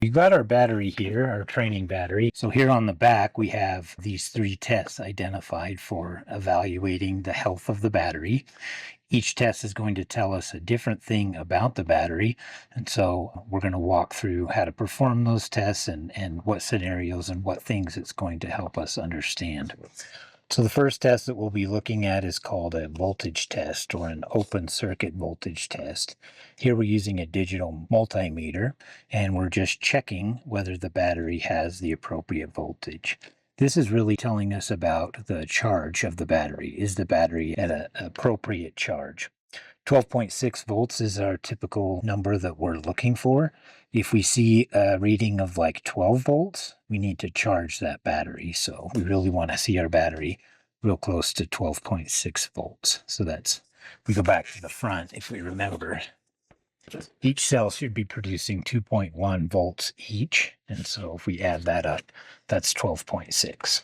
We've got our battery here, our training battery. So here on the back, we have these 3 tests identified for evaluating the health of the battery. Each test is going to tell us a different thing about the battery. And so we're going to walk through how to perform those tests and what scenarios and what things it's going to help us understand. So the first test that we'll be looking at is called a voltage test or an open circuit voltage test. Here we're using a digital multimeter and we're just checking whether the battery has the appropriate voltage. This is really telling us about the charge of the battery. Is the battery at an appropriate charge? 12.6 volts is our typical number that we're looking for. If we see a reading of like 12 volts, we need to charge that battery. So we really want to see our battery real close to 12.6 volts. So that's, we go back to the front, if we remember, each cell should be producing 2.1 volts each. And so if we add that up, that's 12.6.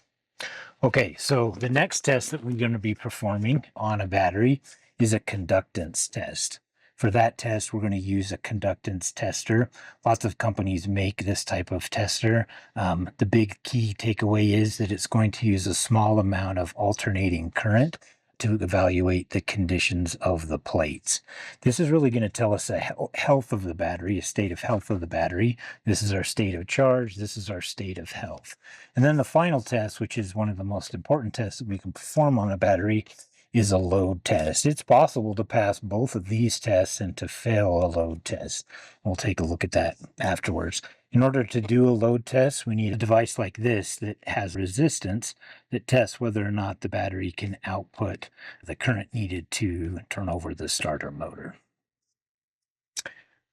Okay, so the next test that we're going to be performing on a battery is a conductance test. For that test, we're going to use a conductance tester. Lots of companies make this type of tester. The big key takeaway is that it's going to use a small amount of alternating current to evaluate the conditions of the plates. This is really going to tell us a health of the battery, a state of health of the battery. This is our state of charge. This is our state of health. And then the final test, which is one of the most important tests that we can perform on a battery, is a load test. It's possible to pass both of these tests and to fail a load test. We'll take a look at that afterwards. In order to do a load test, we need a device like this that has resistance that tests whether or not the battery can output the current needed to turn over the starter motor.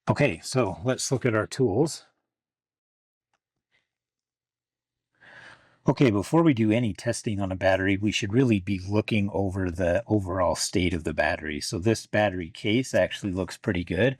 Okay, so let's look at our tools. Okay, before we do any testing on a battery, we should really be looking over the overall state of the battery. So this battery case actually looks pretty good.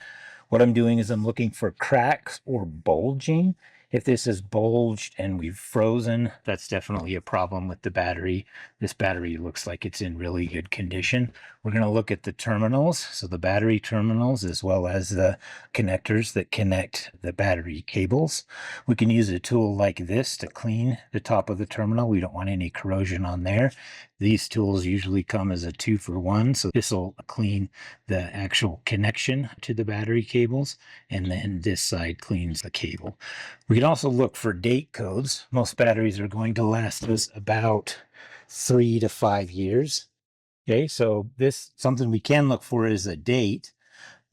What I'm doing is I'm looking for cracks or bulging. If this is bulged and we've frozen, that's definitely a problem with the battery. This battery looks like it's in really good condition. We're going to look at the terminals, so the battery terminals as well as the connectors that connect the battery cables. We can use a tool like this to clean the top of the terminal. We don't want any corrosion on there. These tools usually come as a 2-for-1, so this will clean the actual connection to the battery cables, and then this side cleans the cable. We can also look for date codes. Most batteries are going to last us about 3 to 5 years. Okay, so something we can look for is a date.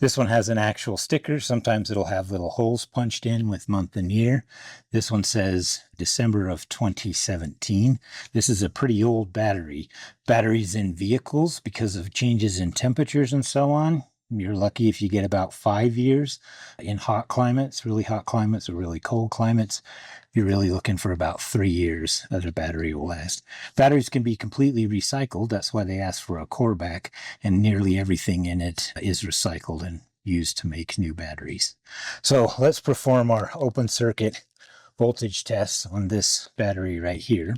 This one has an actual sticker. Sometimes it'll have little holes punched in with month and year. This one says December of 2017. This is a pretty old battery. Batteries in vehicles, because of changes in temperatures and so on, you're lucky if you get about 5 years. In hot climates, really hot climates or really cold climates, you're really looking for about 3 years that a battery will last. Batteries can be completely recycled. That's why they ask for a core back, and nearly everything in it is recycled and used to make new batteries. So let's perform our open circuit voltage tests on this battery right here.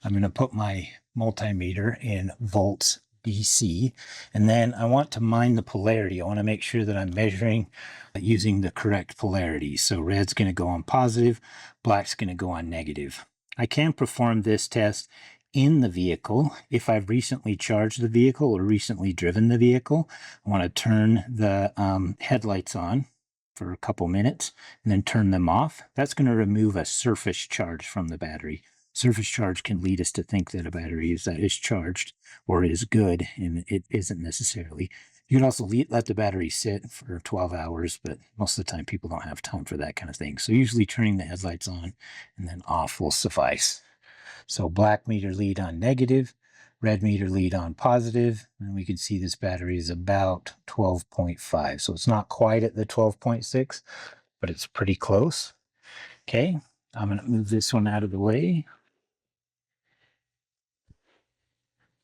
I'm going to put my multimeter in volts DC, and then I want to mind the polarity. I want to make sure that I'm measuring using the correct polarity. So red's going to go on positive, black's going to go on negative. I can perform this test in the vehicle if I've recently charged the vehicle or recently driven the vehicle. I want to turn the headlights on for a couple minutes and then turn them off. That's going to remove a surface charge from the battery. Surface charge can lead us to think that a battery is charged or is good, and it isn't necessarily. You can also let the battery sit for 12 hours, but most of the time people don't have time for that kind of thing. So usually turning the headlights on and then off will suffice. So black meter lead on negative, red meter lead on positive, and we can see this battery is about 12.5. So it's not quite at the 12.6, but it's pretty close. Okay, I'm going to move this one out of the way.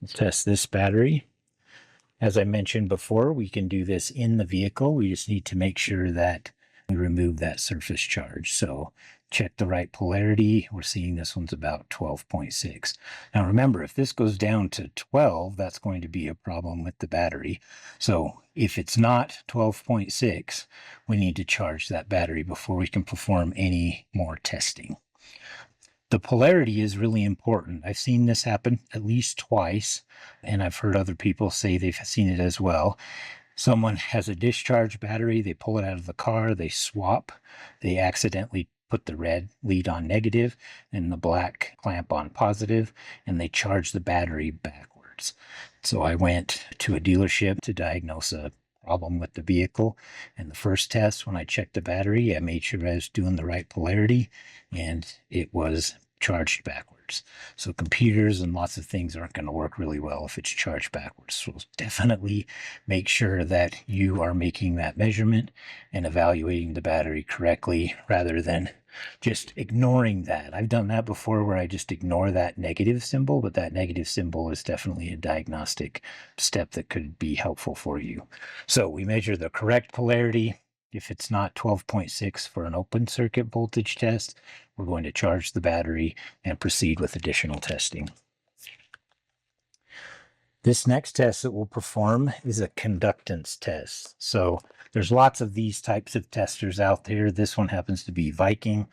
Let's test this battery. As I mentioned before, we can do this in the vehicle. We just need to make sure that We remove that surface charge. So check the right polarity. We're seeing this one's about 12.6. Now remember, if this goes down to 12, that's going to be a problem with the battery. So if it's not 12.6, we need to charge that battery before we can perform any more testing. The polarity is really important. I've seen this happen at least twice, and I've heard other people say they've seen it as well. Someone has a discharge battery, they pull it out of the car, they swap, they accidentally put the red lead on negative and the black clamp on positive, and they charge the battery backwards. So I went to a dealership to diagnose a problem with the vehicle. And the first test, when I checked the battery, I made sure I was doing the right polarity, and it was charged backwards. So computers and lots of things aren't going to work really well if it's charged backwards. So definitely make sure that you are making that measurement and evaluating the battery correctly rather than just ignoring that. I've done that before where I just ignore that negative symbol, but that negative symbol is definitely a diagnostic step that could be helpful for you. So we measure the correct polarity. If it's not 12.6 for an open circuit voltage test, we're going to charge the battery and proceed with additional testing. This next test that we'll perform is a conductance test. So there's lots of these types of testers out there. This one happens to be Viking.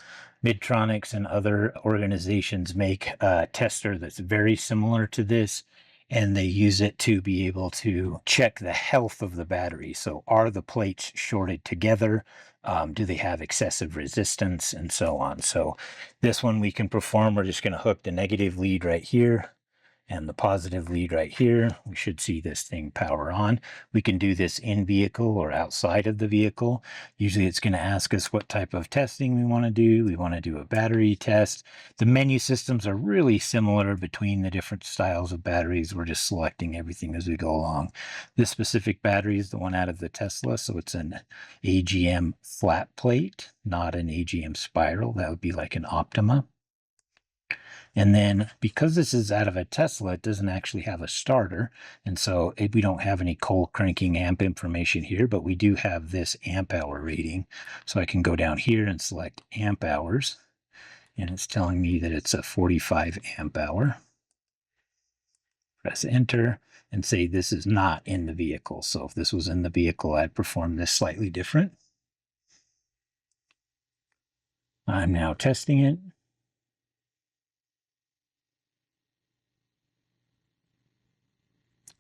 Midtronics and other organizations make a tester that's very similar to this, and they use it to be able to check the health of the battery. So are the plates shorted together? Do they have excessive resistance, and so on? So this one we can perform. We're just going to hook the negative lead right here and the positive lead right here. We should see this thing power on. We can do this in vehicle or outside of the vehicle. Usually it's going to ask us what type of testing we want to do. We want to do a battery test. The menu systems are really similar between the different styles of batteries. We're just selecting everything as we go along. This specific battery is the one out of the Tesla, so it's an AGM flat plate, not an AGM spiral. That would be like an Optima. And then because this is out of a Tesla, it doesn't actually have a starter. And so we don't have any cold cranking amp information here, but we do have this amp hour rating. So I can go down here and select amp hours. And it's telling me that it's a 45 amp hour. Press enter and say this is not in the vehicle. So if this was in the vehicle, I'd perform this slightly different. I'm now testing it.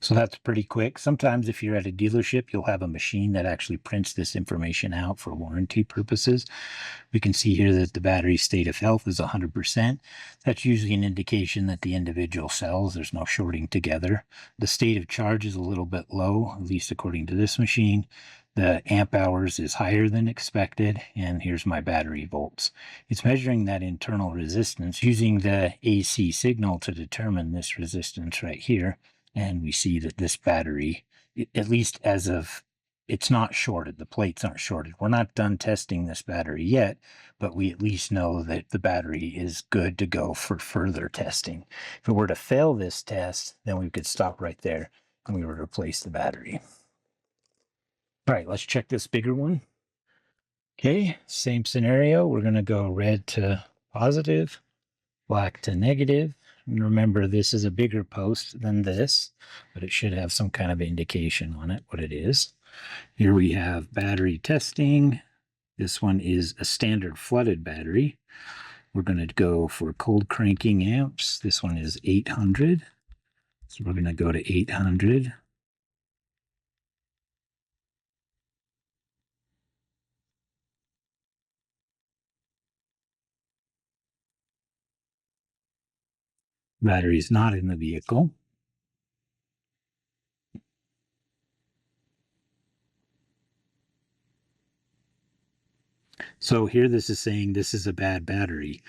So that's pretty quick. Sometimes if you're at a dealership, you'll have a machine that actually prints this information out for warranty purposes. We can see here that the battery state of health is 100%. That's usually an indication that the individual cells, there's no shorting together. The state of charge is a little bit low, at least according to this machine. The amp hours is higher than expected, and here's my battery volts. It's measuring that internal resistance using the AC signal to determine this resistance right here. And we see that this battery, at least as of, it's not shorted. The plates aren't shorted. We're not done testing this battery yet, but we at least know that the battery is good to go for further testing. If it were to fail this test, then we could stop right there and we would replace the battery. All right, let's check this bigger one. Okay, same scenario. We're going to go red to positive, black to negative. And remember, this is a bigger post than this, but it should have some kind of indication on it, what it is. Here we have battery testing. This one is a standard flooded battery. We're going to go for cold cranking amps. This one is 800. So we're going to go to 800. Battery is not in the vehicle. So here this is saying this is a bad battery.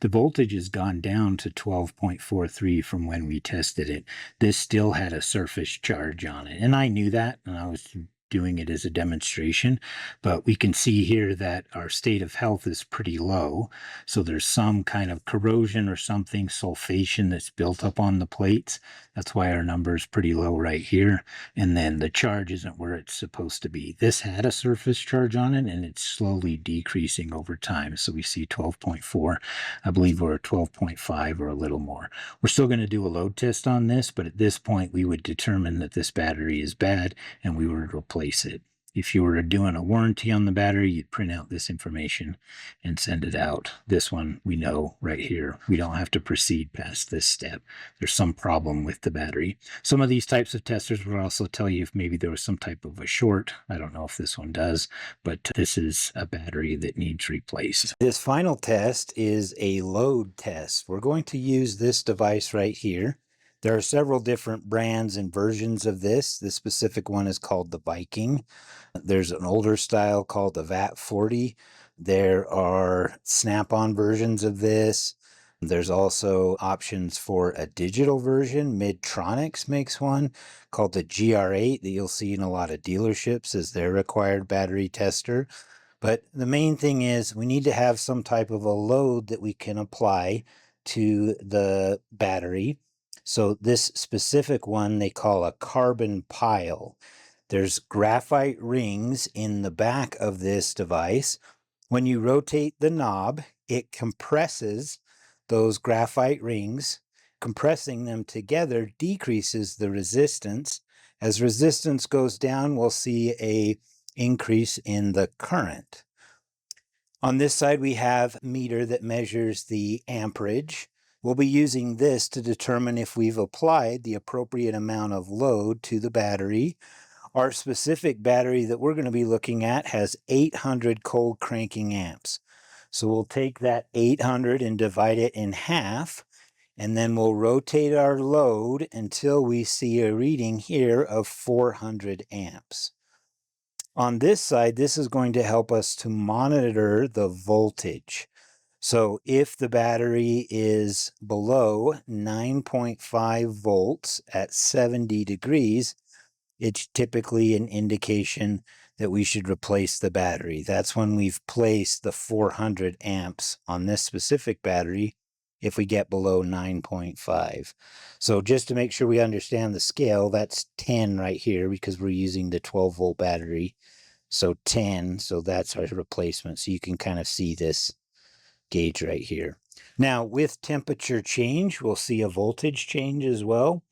The voltage has gone down to 12.43 from when we tested it. This still had a surface charge on it. And I knew that, and I was doing it as a demonstration, but we can see here that our state of health is pretty low. So there's some kind of corrosion or something, sulfation that's built up on the plates. That's why our number is pretty low right here. And then the charge isn't where it's supposed to be. This had a surface charge on it and it's slowly decreasing over time. So we see 12.4. I believe we're at 12.5 or a little more. We're still going to do a load test on this, but at this point we would determine that this battery is bad and we would replace it. If you were doing a warranty on the battery, you'd print out this information and send it out. This one, we know right here, we don't have to proceed past this step. There's some problem with the battery. Some of these types of testers will also tell you if maybe there was some type of a short. I don't know if this one does, but this is a battery that needs replaced. This final test is a load test. We're going to use this device right here. There are several different brands and versions of this. This specific one is called the Viking. There's an older style called the VAT40. There are snap-on versions of this. There's also options for a digital version. Midtronics makes one called the GR8 that you'll see in a lot of dealerships as their required battery tester. But the main thing is we need to have some type of a load that we can apply to the battery. So this specific one they call a carbon pile. There's graphite rings in the back of this device. When you rotate the knob, it compresses those graphite rings. Compressing them together decreases the resistance. As resistance goes down, we'll see an increase in the current. On this side, we have a meter that measures the amperage. We'll be using this to determine if we've applied the appropriate amount of load to the battery. Our specific battery that we're going to be looking at has 800 cold cranking amps. So we'll take that 800 and divide it in half, and then we'll rotate our load until we see a reading here of 400 amps. On this side, this is going to help us to monitor the voltage. So if the battery is below 9.5 volts at 70 degrees, it's typically an indication that we should replace the battery. That's when we've placed the 400 amps on this specific battery if we get below 9.5. So just to make sure we understand the scale, that's 10 right here because we're using the 12-volt battery. So 10, so that's our replacement. So you can kind of see this gauge right here. Now, with temperature change, we'll see a voltage change as well.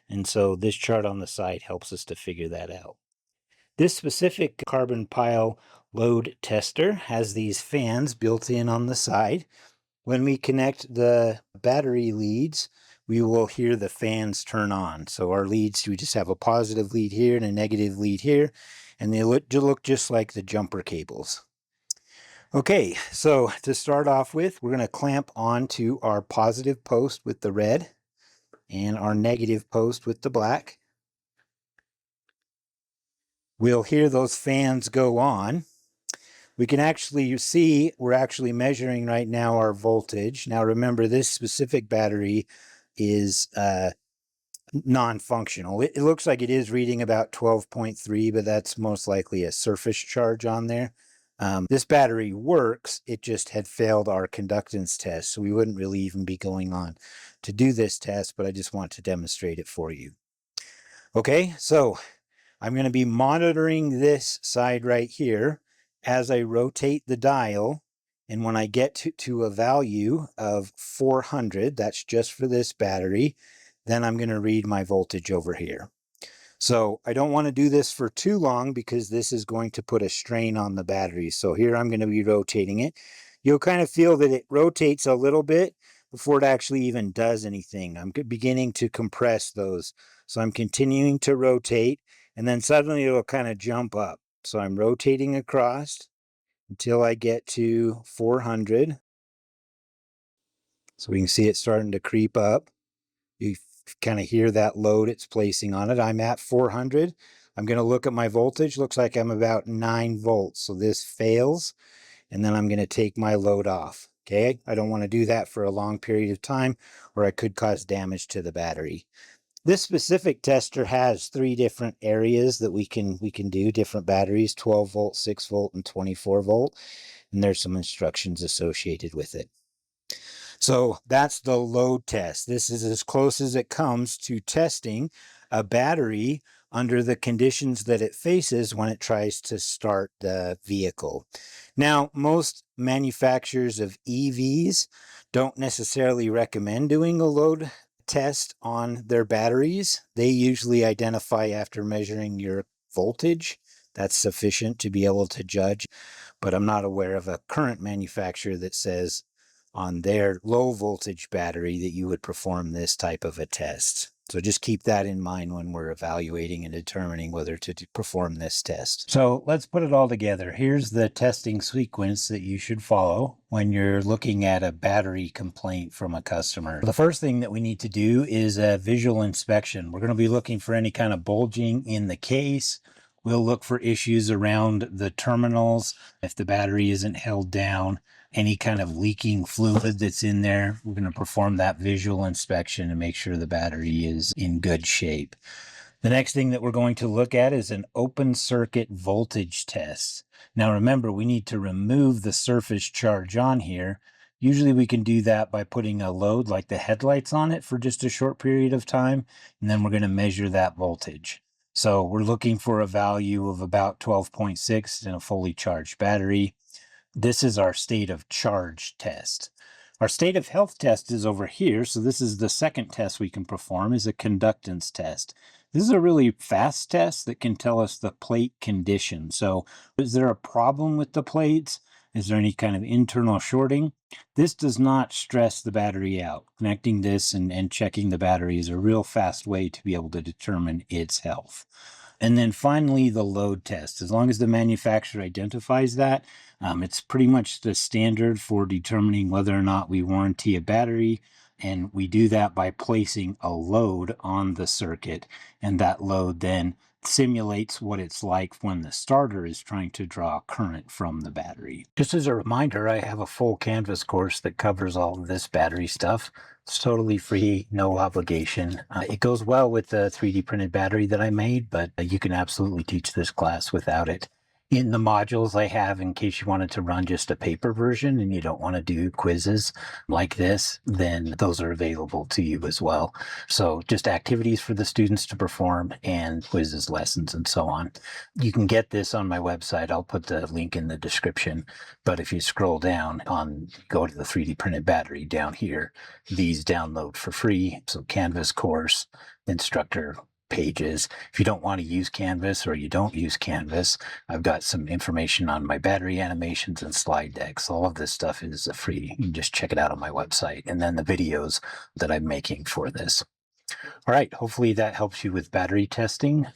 And so this chart on the side helps us to figure that out. This specific carbon pile load tester has these fans built in on the side. When we connect the battery leads, we will hear the fans turn on. So our leads, we just have a positive lead here and a negative lead here, and they look just like the jumper cables. Okay, so to start off with, we're going to clamp onto our positive post with the red and our negative post with the black. We'll hear those fans go on. We can actually see we're actually measuring right now our voltage. Now remember, this specific battery is non-functional. It looks like it is reading about 12.3, but that's most likely a surface charge on there. This battery works, it just had failed our conductance test, so we wouldn't really even be going on to do this test, but I just want to demonstrate it for you. Okay, so I'm going to be monitoring this side right here as I rotate the dial, and when I get to a value of 400, that's just for this battery, then I'm going to read my voltage over here. So I don't want to do this for too long because this is going to put a strain on the battery. So here I'm going to be rotating it. You'll kind of feel that it rotates a little bit before it actually even does anything. I'm beginning to compress those. So I'm continuing to rotate, and then suddenly it'll kind of jump up. So I'm rotating across until I get to 400. So we can see it starting to creep up. You kind of hear that load it's placing on it. I'm at 400. I'm going to look at my voltage. Looks like I'm about 9 volts. So this fails, and then I'm going to take my load off. Okay, I don't want to do that for a long period of time, or I could cause damage to the battery. This specific tester has 3 different areas that we can do different batteries: 12 volt, 6 volt, and 24 volt. And there's some instructions associated with it. So that's the load test. This is as close as it comes to testing a battery under the conditions that it faces when it tries to start the vehicle. Now, most manufacturers of EVs don't necessarily recommend doing a load test on their batteries. They usually identify after measuring your voltage. That's sufficient to be able to judge, but I'm not aware of a current manufacturer that says on their low voltage battery that you would perform this type of a test. So just keep that in mind when we're evaluating and determining whether to perform this test. So let's put it all together. Here's the testing sequence that you should follow when you're looking at a battery complaint from a customer. The first thing that we need to do is a visual inspection. We're going to be looking for any kind of bulging in the case. We'll look for issues around the terminals if the battery isn't held down, any kind of leaking fluid that's in there. We're going to perform that visual inspection and make sure the battery is in good shape. The next thing that we're going to look at is an open circuit voltage test. Now remember, we need to remove the surface charge on here. Usually we can do that by putting a load like the headlights on it for just a short period of time, and then we're going to measure that voltage. So we're looking for a value of about 12.6 in a fully charged battery. This is our state of charge test. Our state of health test is over here. So this is the second test we can perform, is a conductance test. This is a really fast test that can tell us the plate condition. So is there a problem with the plates? Is there any kind of internal shorting? This does not stress the battery out. Connecting this and checking the battery is a real fast way to be able to determine its health. And then finally, the load test. As long as the manufacturer identifies that, it's pretty much the standard for determining whether or not we warranty a battery. And we do that by placing a load on the circuit. And that load then simulates what it's like when the starter is trying to draw current from the battery. Just as a reminder, I have a full Canvas course that covers all of this battery stuff. It's totally free, no obligation. It goes well with the 3D printed battery that I made, but you can absolutely teach this class without it. In the modules I have, in case you wanted to run just a paper version and you don't want to do quizzes like this, then those are available to you as well. So just activities for the students to perform and quizzes, lessons, and so on. You can get this on my website. I'll put the link in the description. But if you scroll down go to the 3D printed battery down here, these download for free. So Canvas course, instructor pages. If you don't want to use Canvas or you don't use Canvas, I've got some information on my battery animations and slide decks. All of this stuff is free. You can just check it out on my website, and then the videos that I'm making for this. All right, hopefully that helps you with battery testing.